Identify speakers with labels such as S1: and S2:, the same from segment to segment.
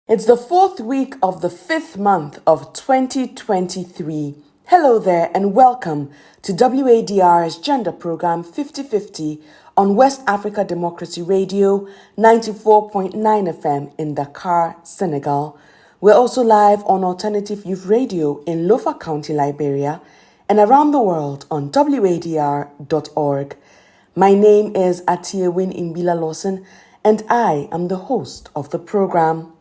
S1: It's the fourth week of the fifth month of 2023. Hello there and welcome to WADR's gender program 50/50 on West Africa Democracy Radio 94.9 FM in Dakar, Senegal. We're also live on Alternative Youth Radio in Lofa County, Liberia, and around the world on wadr.org. My name is Atiewin Mbillah-Lawson and I am the host of the program.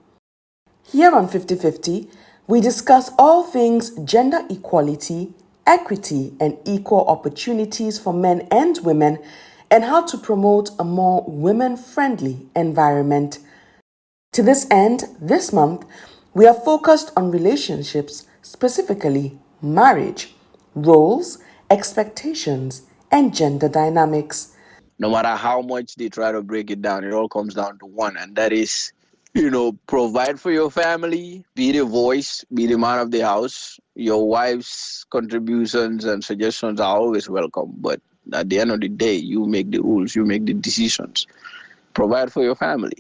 S1: Here on 50/50, we discuss all things gender equality, equity, and equal opportunities for men and women, and how to promote a more women-friendly environment. To this end, this month, we are focused on relationships, specifically marriage, roles, expectations, and gender dynamics.
S2: No matter how much they try to break it down, it all comes down to one, and that is, provide for your family, be the voice, be the man of the house. Your wife's contributions and suggestions are always welcome, but at the end of the day, you make the rules, you make the decisions. Provide for your family,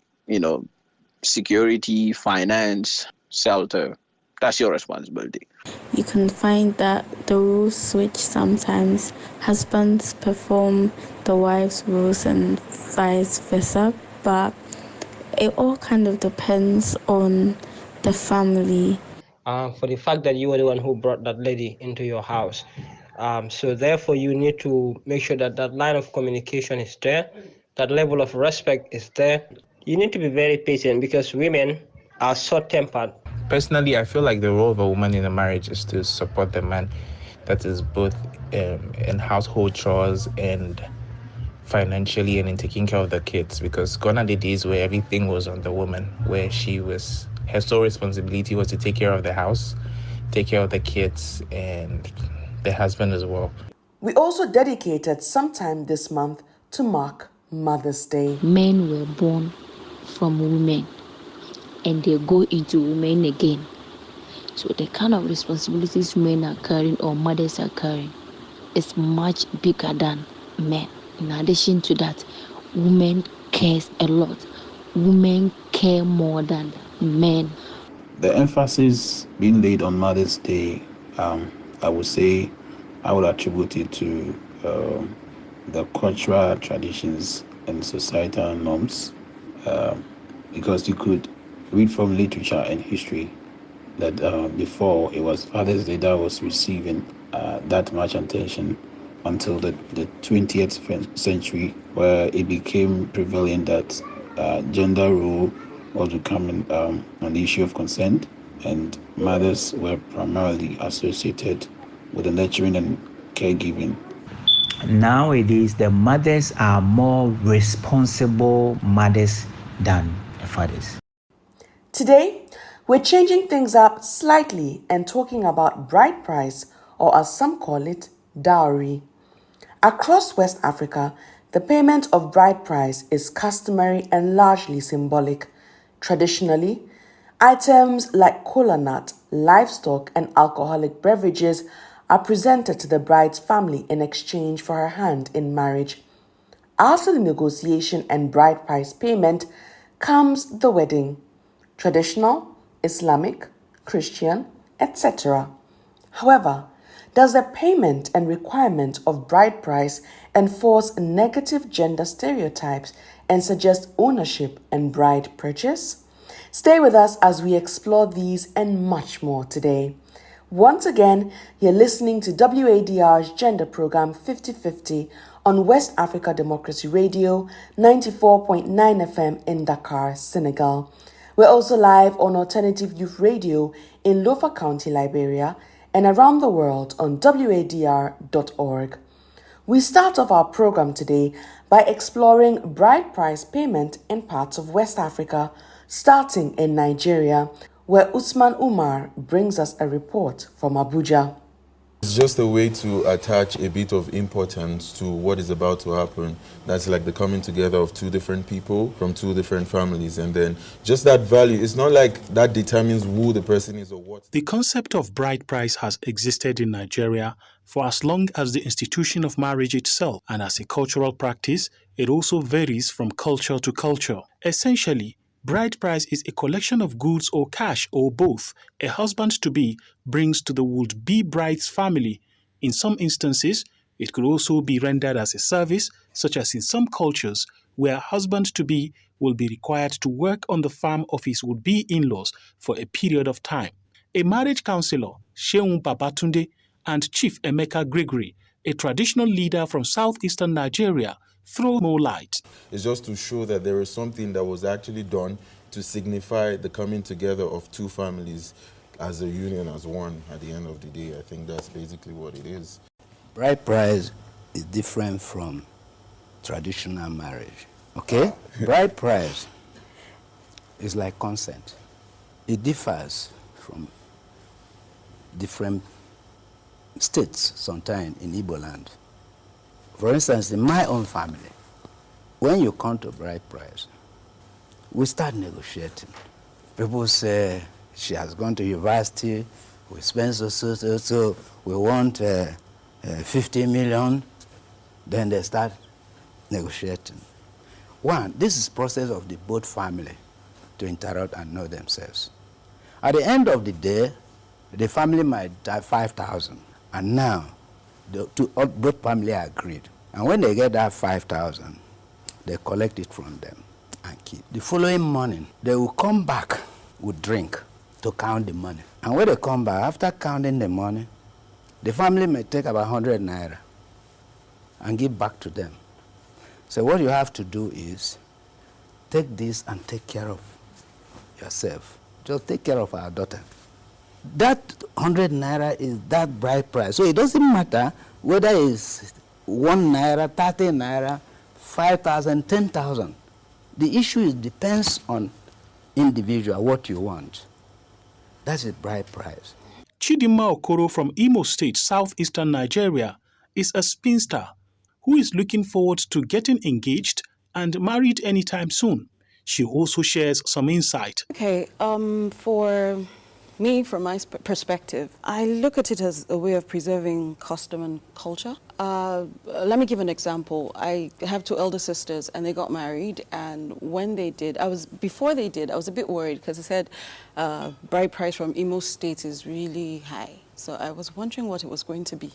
S2: security, finance, shelter. That's your responsibility.
S3: You can find that the rules switch sometimes. Husbands perform the wife's roles and vice versa, but it all kind of depends on the family.
S4: For the fact that you were the one who brought that lady into your house. So therefore, you need to make sure that that line of communication is there, that level of respect is there. You need to be very patient because women are short-tempered.
S5: Personally, I feel like the role of a woman in a marriage is to support the man, that is both in household chores and financially and in taking care of the kids, because gone are the days where everything was on the woman, where her sole responsibility was to take care of the house, take care of the kids and the husband as well.
S1: We also dedicated some time this month to mark Mother's Day.
S6: Men were born from women and they go into women again. So the kind of responsibilities men are carrying or mothers are carrying is much bigger than men. In addition to that, women cares a lot. Women care more than men.
S7: The emphasis being laid on Mother's Day, I would say I would attribute it to the cultural traditions and societal norms, because you could read from literature and history that before it was Father's Day that was receiving that much attention until the 20th century, where it became prevalent that gender role was becoming on the issue of consent, and mothers were primarily associated with the nurturing and caregiving.
S8: Nowadays, the mothers are more responsible mothers than the fathers.
S1: Today, we're changing things up slightly and talking about bride price, or as some call it, dowry. Across West Africa, the payment of bride price is customary and largely symbolic. Traditionally, items like kola nut, livestock, and alcoholic beverages are presented to the bride's family in exchange for her hand in marriage. After the negotiation and bride price payment comes the wedding. Traditional, Islamic, Christian, etc. However, does the payment and requirement of bride price enforce negative gender stereotypes and suggest ownership and bride purchase? Stay with us as we explore these and much more today. Once again, you're listening to WADR's gender program 50/50 on West Africa Democracy Radio 94.9 FM in Dakar, Senegal. We're also live on Alternative Youth Radio in Lofa County, Liberia, and around the world on wadr.org. We start off our program today by exploring bride price payment in parts of West Africa, starting in Nigeria, where Usman Umar brings us a report from Abuja.
S9: It's just a way to attach a bit of importance to what is about to happen. That's like the coming together of two different people from two different families. And then just that value, it's not like that determines who the person is or what.
S10: The concept of bride price has existed in Nigeria for as long as the institution of marriage itself. And as a cultural practice, it also varies from culture to culture. Essentially, Bride price is a collection of goods or cash or both a husband-to-be brings to the would-be bride's family. In some instances, it could also be rendered as a service, such as in some cultures where a husband-to-be will be required to work on the farm of his would-be in-laws for a period of time. A marriage counselor, Sheun Babatunde, and Chief Emeka Gregory, a traditional leader from southeastern Nigeria, throw more light.
S9: It's just to show that there is something that was actually done to signify the coming together of two families as a union, as one at the end of the day. I think that's basically what it is.
S11: Bride price is different from traditional marriage, okay? Bride price is like consent. It differs from different states sometimes in Igbo land. For instance, in my own family, when you come to bride price, we start negotiating. People say, she has gone to university, we spend so, we want 50 million, then they start negotiating. One, this is process of the both family to interact and know themselves. At the end of the day, the family might have 5,000, and now both family are agreed. And when they get that 5,000, they collect it from them and keep. The following morning, they will come back with drink to count the money. And when they come back, after counting the money, the family may take about 100 naira and give back to them. So what you have to do is take this and take care of yourself. Just take care of our daughter. That 100 naira is that bride price. So it doesn't matter whether it's 1 naira, 30 naira, 5,000, 10,000. The issue depends on individual, what you want. That's the bride price.
S10: Chidinma Okoro from Imo State, southeastern Nigeria, is a spinster who is looking forward to getting engaged and married anytime soon. She also shares some insight.
S12: Okay, for me, from my perspective, I look at it as a way of preserving custom and culture. Let me give an example. I have two elder sisters and they got married, and when they did, before they did, I was a bit worried because they said bride price from Imo State is really high. So I was wondering what it was going to be.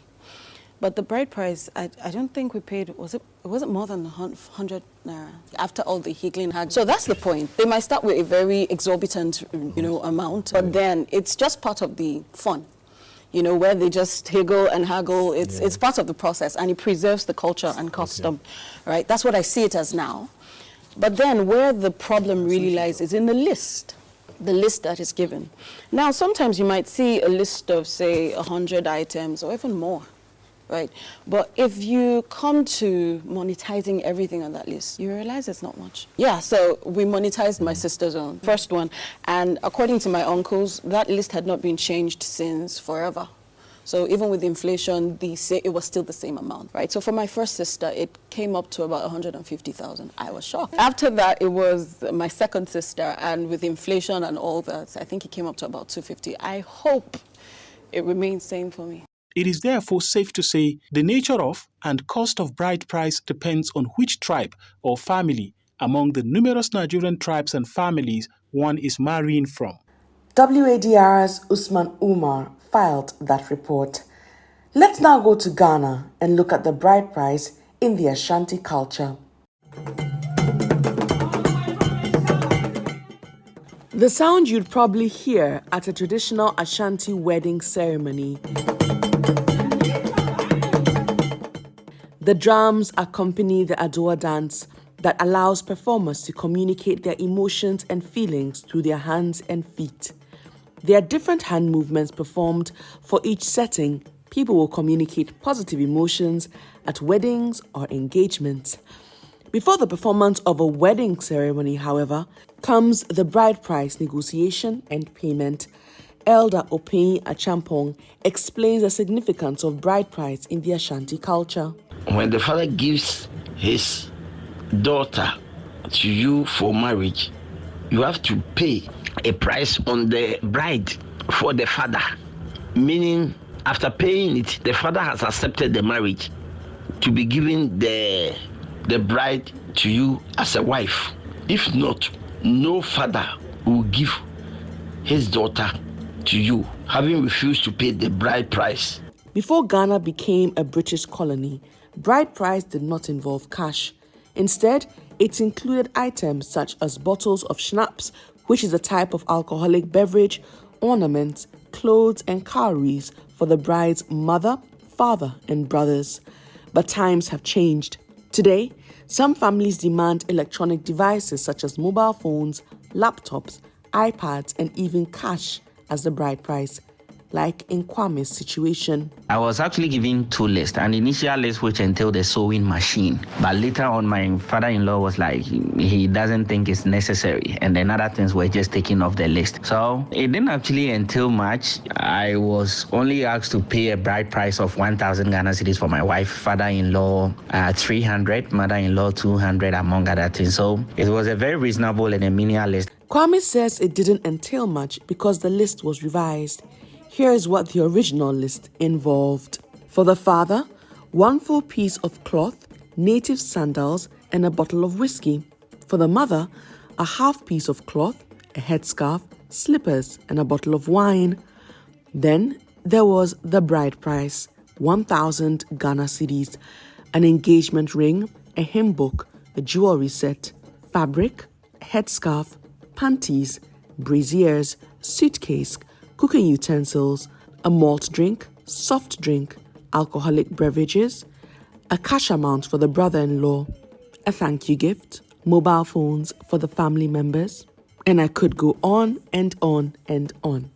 S12: But the bride price, I don't think we paid, it wasn't more than 100 naira after all the higgling had. So that's the point. They might start with a very exorbitant, amount, but then it's just part of the fun, where they just higgle and haggle. It's part of the process, and it preserves the culture and custom, right? That's what I see it as now. But then where the problem really lies is in the list that is given. Now, sometimes you might see a list of, say, 100 items or even more. Right, but if you come to monetizing everything on that list, you realize it's not much. Yeah, so we monetized my sister's own first one, and according to my uncles, that list had not been changed since forever. So even with inflation, it was still the same amount, right? So for my first sister, it came up to about 150,000. I was shocked. After that, it was my second sister, and with inflation and all that, I think it came up to about 250. I hope it remains same for me.
S10: It is therefore safe to say the nature of and cost of bride price depends on which tribe or family among the numerous Nigerian tribes and families one is marrying from.
S1: WADR's Usman Umar filed that report. Let's now go to Ghana and look at the bride price in the Ashanti culture. The sound you'd probably hear at a traditional Ashanti wedding ceremony. The drums accompany the Adowa dance that allows performers to communicate their emotions and feelings through their hands and feet. There are different hand movements performed for each setting. People will communicate positive emotions at weddings or engagements. Before the performance of a wedding ceremony, however, comes the bride price negotiation and payment. Elder Opey Achampong explains the significance of bride price in the Ashanti culture.
S13: When the father gives his daughter to you for marriage, you have to pay a price on the bride for the father. Meaning, after paying it, the father has accepted the marriage to be giving the bride to you as a wife. If not, no father will give his daughter to you, having refused to pay the bride price.
S1: Before Ghana became a British colony, bride price did not involve cash. Instead, it included items such as bottles of schnapps, which is a type of alcoholic beverage, ornaments, clothes, and cowries for the bride's mother, father, and brothers. But times have changed. Today, some families demand electronic devices such as mobile phones, laptops, iPads, and even cash as the bride price, like in Kwame's situation.
S8: I was actually given 2 lists, an initial list which entailed a sewing machine, but later on my father-in-law was like, he doesn't think it's necessary, and then other things were just taken off the list. So it didn't actually entail much. I was only asked to pay a bride price of 1,000 Ghana cedis for my wife, father-in-law 300, mother-in-law 200, among other things. So it was a very reasonable and a minimal list.
S1: Kwame says it didn't entail much because the list was revised. Here is what the original list involved. For the father, 1 full piece of cloth, native sandals, and a bottle of whiskey. For the mother, a half piece of cloth, a headscarf, slippers, and a bottle of wine. Then there was the bride price, 1,000 Ghana cedis, an engagement ring, a hymn book, a jewelry set, fabric, headscarf, panties, braziers, suitcase, cooking utensils, a malt drink, soft drink, alcoholic beverages, a cash amount for the brother-in-law, a thank you gift, mobile phones for the family members, and I could go on and on and on.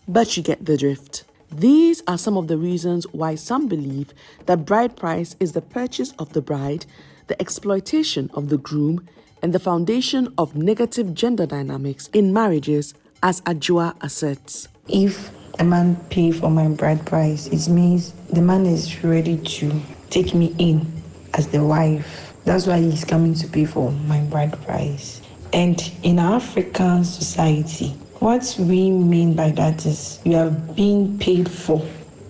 S1: But you get the drift. These are some of the reasons why some believe that bride price is the purchase of the bride, the exploitation of the groom, and the foundation of negative gender dynamics in marriages, as Ajua asserts.
S14: If a man pay for my bride price, it means the man is ready to take me in as the wife. That's why he's coming to pay for my bride price. And in our African society, what we mean by that is you are being paid for.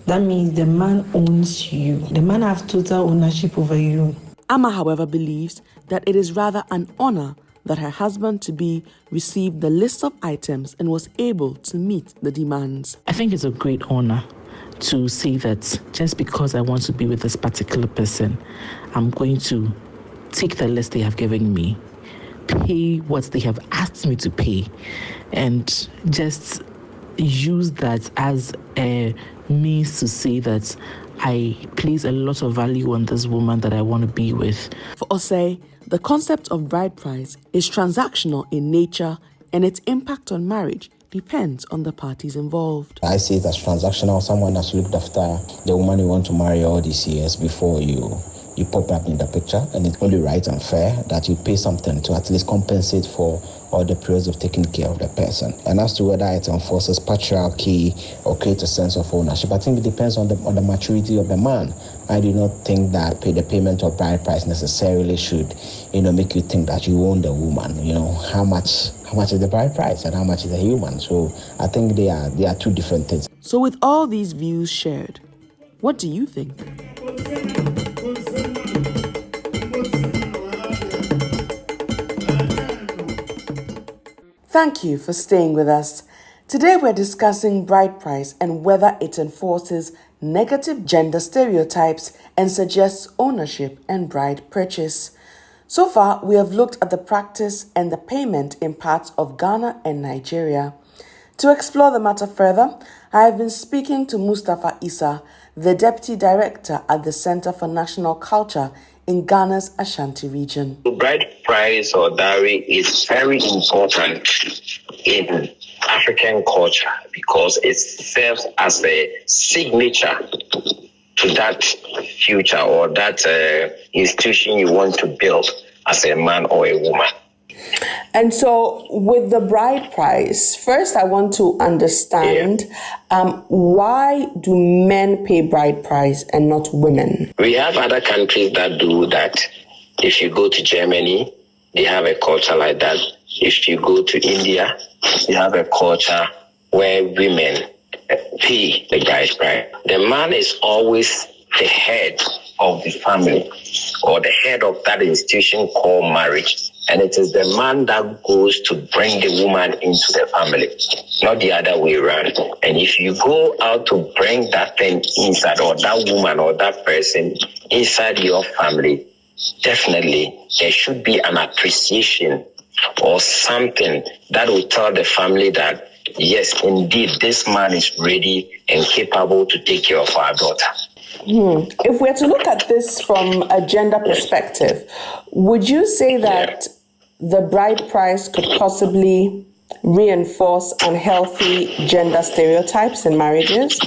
S14: That means the man owns you. The man has total ownership over you.
S1: Amma, however, believes that it is rather an honor that her husband-to-be received the list of items and was able to meet the demands.
S15: I think it's a great honor to say that just because I want to be with this particular person, I'm going to take the list they have given me, pay what they have asked me to pay, and just use that as a means to say that I place a lot of value on this woman that I want to be with.
S1: For Osei, the concept of bride price is transactional in nature, and its impact on marriage depends on the parties involved.
S16: I see it as transactional. Someone has looked after the woman you want to marry all these years before you pop up in the picture, and it's only right and fair that you pay something to at least compensate for all the periods of taking care of the person. And as to whether it enforces patriarchy or creates a sense of ownership, I think it depends on the maturity of the man. I do not think that the payment of bride price necessarily should, make you think that you own the woman. How much is the bride price and how much is the human? So I think they are two different things.
S1: So with all these views shared, what do you think? Thank you for staying with us. Today we're discussing bride price and whether it enforces negative gender stereotypes and suggests ownership and bride purchase. So far, we have looked at the practice and the payment in parts of Ghana and Nigeria. To explore the matter further, I have been speaking to Mustapha Issah, the Deputy Director at the Center for National Culture in Ghana's Ashanti region.
S17: Bride price or dowry is very important in African culture because it serves as a signature to that future or that institution you want to build as a man or a woman.
S1: And so with the bride price, first I want to understand why do men pay bride price and not women?
S17: We have other countries that do that. If you go to Germany, they have a culture like that. If you go to India, they have a culture where women pay the bride price. The man is always the head of the family or the head of that institution called marriage. And it is the man that goes to bring the woman into the family, not the other way around. And if you go out to bring that thing inside, or that woman or that person inside your family, definitely there should be an appreciation or something that will tell the family that, yes, indeed, this man is ready and capable to take care of our daughter.
S1: If we're to look at this from a gender perspective, would you say that the bride price could possibly reinforce unhealthy gender stereotypes in marriages?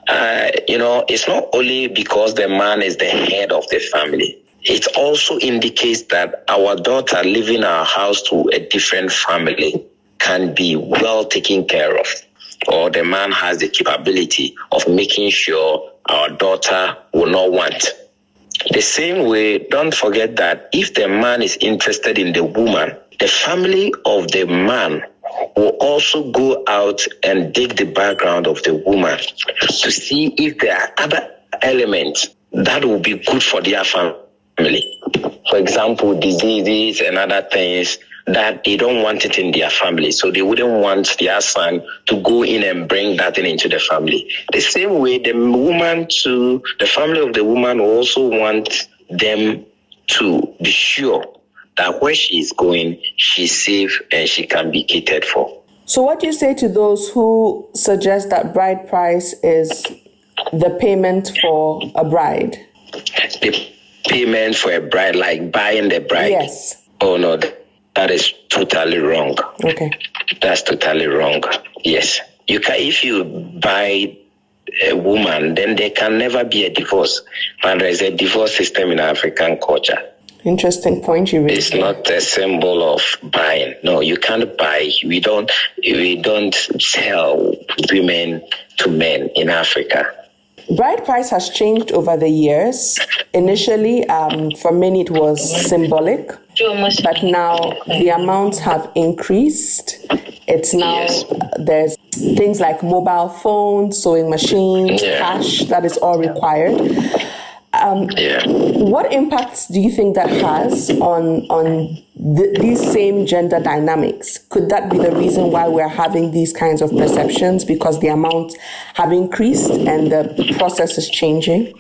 S17: It's not only because the man is the head of the family. It also indicates that our daughter leaving our house to a different family can be well taken care of, or the man has the capability of making sure our daughter will not want. The same way, don't forget that if the man is interested in the woman, the family of the man will also go out and dig the background of the woman to see if there are other elements that will be good for their family. For example, diseases and other things that they don't want it in their family. So they wouldn't want their son to go in and bring that thing into the family. The same way, the family of the woman will also want them to be sure that where she is going, she's safe and she can be catered for.
S1: So what do you say to those who suggest that bride price is the payment for a bride?
S17: The payment for a bride, like buying the bride?
S1: Yes.
S17: Oh, no, that is totally wrong.
S1: Okay.
S17: That's totally wrong. Yes. If you buy a woman, then there can never be a divorce. But there is a divorce system in African culture.
S1: Interesting point you raised.
S17: It's not a symbol of buying. No, you can't buy. We don't sell women to men in Africa.
S1: Bride price has changed over the years. Initially, for many it was symbolic, but now the amounts have increased. It's now, there's things like mobile phones, sewing machines, cash, that is all required. What impacts do you think that has on these same gender dynamics? Could that be the reason why we're having these kinds of perceptions, because the amounts have increased and the process is changing?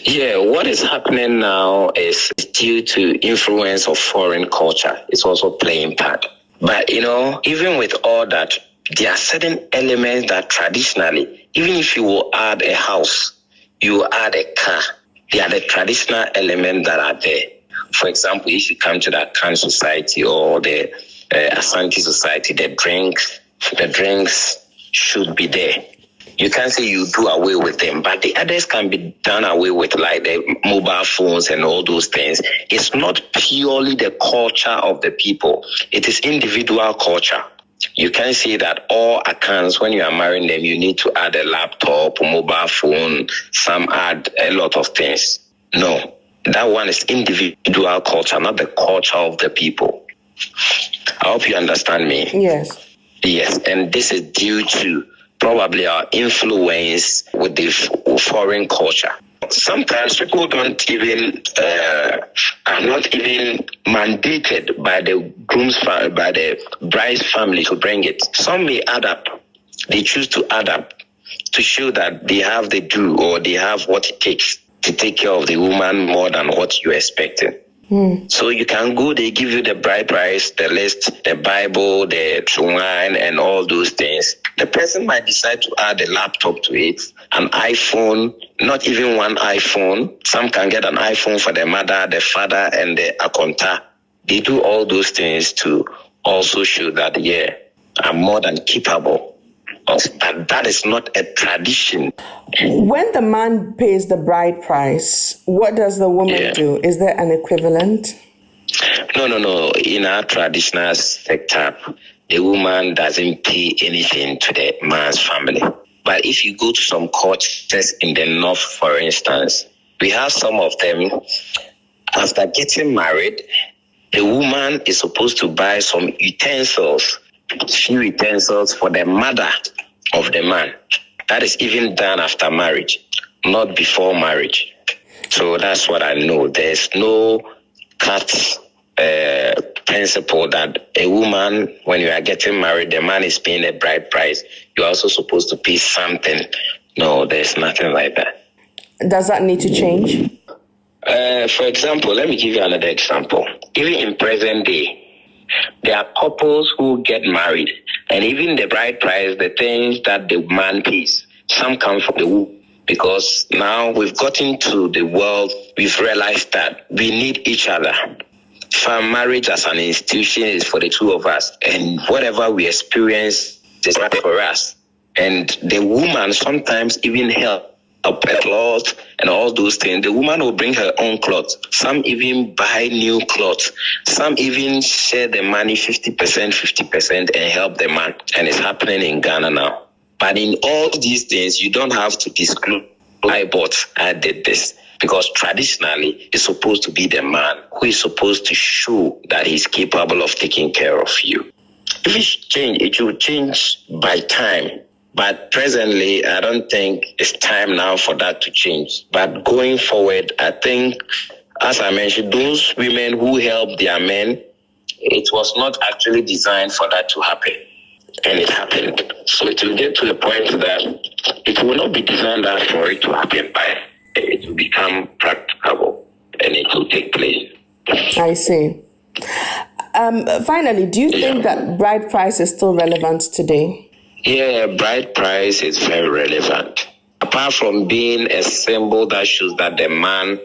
S17: Yeah, what is happening now is due to influence of foreign culture. It's also playing part. But, even with all that, there are certain elements that traditionally, even if you will add a house, you add a car, they are the traditional elements that are there. For example, if you come to the Akan society or the Ashanti society, the drinks should be there. You can't say you do away with them, but the others can be done away with, like the mobile phones and all those things. It's not purely the culture of the people. It is individual culture. You can't say that all accounts, when you are marrying them, you need to add a laptop, a mobile phone, some add a lot of things. No, that one is individual culture, not the culture of the people. I hope you understand me.
S1: Yes.
S17: Yes, and this is due to probably our influence with the foreign culture. Sometimes people don't even are not even mandated by the by the bride's family to bring it. Some may add up. They choose to add up to show that they have the due, or they have what it takes to take care of the woman more than what you're expecting. So you can go, they give you the bride price, the list, the Bible, the wine, and all those things. The person might decide to add a laptop to it, an iPhone, not even one iPhone. Some can get an iPhone for the mother, the father, and the akonta. They do all those things to also show that, I'm more than capable. But that is not a tradition.
S1: When the man pays the bride price, what does the woman do? Is there an equivalent?
S17: No. In our traditional sector, the woman doesn't pay anything to the man's family. But if you go to some cultures in the north, for instance, we have some of them, after getting married, the woman is supposed to buy some utensils, few utensils for the mother of the man. That is even done after marriage, not before marriage. So that's what I know. There's no cut principle that a woman, when you are getting married, the man is paying a bride price. You're also supposed to pay something. No, there's nothing like that.
S1: Does that need to change?
S17: For example, let me give you another example. Even in present day, there are couples who get married, and even the bride price, the things that the man pays, some come from the woman. Because now we've gotten to the world, we've realized that we need each other. Marriage as an institution is for the two of us, and whatever we experience is not for us. And the woman sometimes even help a cloth and all those things. The woman will bring her own clothes. Some even buy new clothes. Some even share the money 50% and help the man. And it's happening in Ghana now. But in all these things, you don't have to disclose, I did this. Because traditionally, it's supposed to be the man who is supposed to show that he's capable of taking care of you. If it's change, it will change by time. But presently, I don't think it's time now for that to change. But going forward, I think, as I mentioned, those women who help their men, it was not actually designed for that to happen. And it happened. So it will get to the point that it will not be designed for it to happen, but it will become practicable and it will take place.
S1: I see. Finally, do you think that bride price is still relevant today?
S17: Yeah, bride price is very relevant. Apart from being a symbol that shows that the man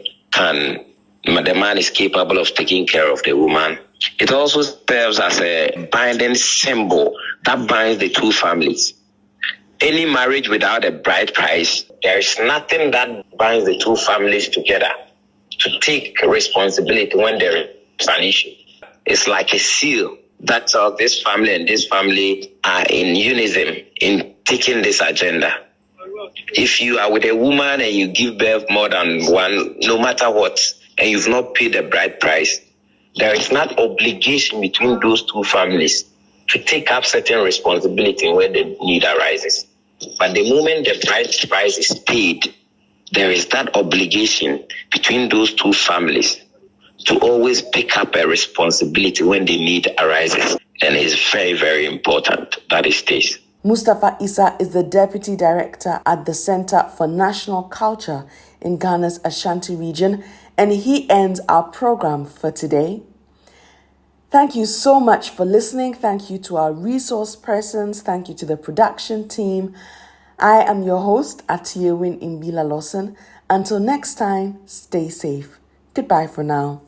S17: is capable of taking care of the woman, it also serves as a binding symbol that binds the two families. Any marriage without a bride price, there is nothing that binds the two families together to take responsibility when there is an issue. It's like a seal that tells this family and this family are in unison in taking this agenda. If you are with a woman and you give birth more than one, no matter what, and you've not paid the bride price, there is not obligation between those two families to take up certain responsibility when the need arises. But the moment the bride price is paid, there is that obligation between those two families to always pick up a responsibility when the need arises. And it's very, very important that it stays.
S1: Mustapha Issah is the Deputy Director at the Center for National Culture in Ghana's Ashanti region, and he ends our program for today. Thank you so much for listening. Thank you to our resource persons. Thank you to the production team. I am your host, Atiewin Mbillah-Lawson. Until next time, stay safe. Goodbye for now.